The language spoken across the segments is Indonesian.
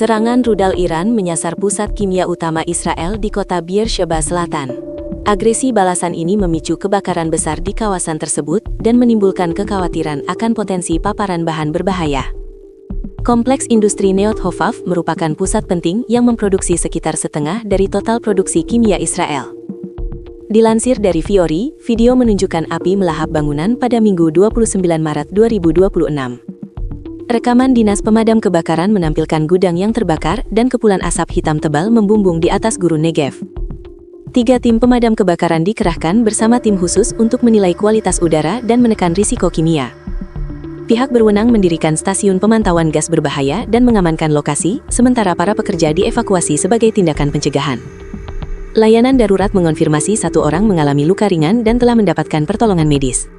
Serangan rudal Iran menyasar pusat kimia utama Israel di kota Beersheba Selatan. Agresi balasan ini memicu kebakaran besar di kawasan tersebut dan menimbulkan kekhawatiran akan potensi paparan bahan berbahaya. Kompleks industri Neot Hofav merupakan pusat penting yang memproduksi sekitar setengah dari total produksi kimia Israel. Dilansir dari Fiori, video menunjukkan api melahap bangunan pada Minggu 29 Maret 2026. Rekaman dinas pemadam kebakaran menampilkan gudang yang terbakar dan kepulan asap hitam tebal membumbung di atas gurun Negev. 3 tim pemadam kebakaran dikerahkan bersama tim khusus untuk menilai kualitas udara dan menekan risiko kimia. Pihak berwenang mendirikan stasiun pemantauan gas berbahaya dan mengamankan lokasi, sementara para pekerja dievakuasi sebagai tindakan pencegahan. Layanan darurat mengonfirmasi 1 orang mengalami luka ringan dan telah mendapatkan pertolongan medis.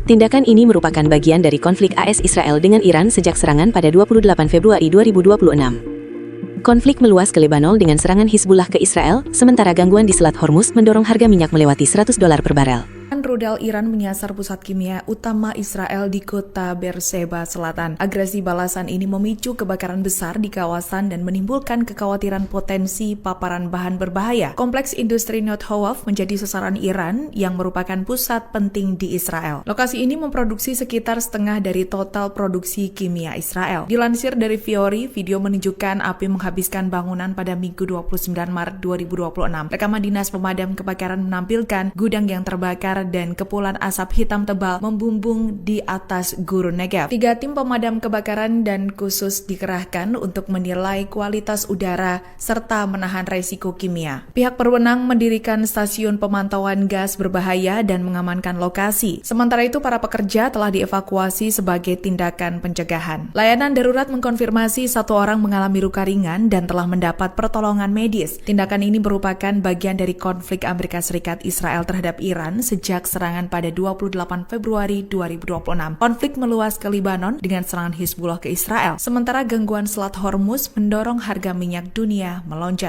Tindakan ini merupakan bagian dari konflik AS-Israel dengan Iran sejak serangan pada 28 Februari 2026. Konflik meluas ke Lebanon dengan serangan Hizbullah ke Israel, sementara gangguan di Selat Hormuz mendorong harga minyak melewati $100 per barel. Rudal Iran menyasar pusat kimia utama Israel di kota Beersheba Selatan. Agresi balasan ini memicu kebakaran besar di kawasan dan menimbulkan kekhawatiran potensi paparan bahan berbahaya. Kompleks industri Neot Hofav menjadi sasaran Iran yang merupakan pusat penting di Israel. Lokasi ini memproduksi sekitar setengah dari total produksi kimia Israel. Dilansir dari Fiori, video menunjukkan api menghabiskan bangunan pada Minggu 29 Maret 2026. Rekaman dinas pemadam kebakaran menampilkan gudang yang terbakar dan kepulan asap hitam tebal membumbung di atas gurun Negev. 3 tim pemadam kebakaran dan khusus dikerahkan untuk menilai kualitas udara serta menahan resiko kimia. Pihak berwenang mendirikan stasiun pemantauan gas berbahaya dan mengamankan lokasi. Sementara itu, para pekerja telah dievakuasi sebagai tindakan pencegahan. Layanan darurat mengkonfirmasi 1 orang mengalami luka ringan dan telah mendapat pertolongan medis. Tindakan ini merupakan bagian dari konflik Amerika Serikat Israel terhadap Iran sejak serangan pada 28 Februari 2026. Konflik meluas ke Lebanon dengan serangan Hizbullah ke Israel, sementara gangguan Selat Hormuz mendorong harga minyak dunia melonjak.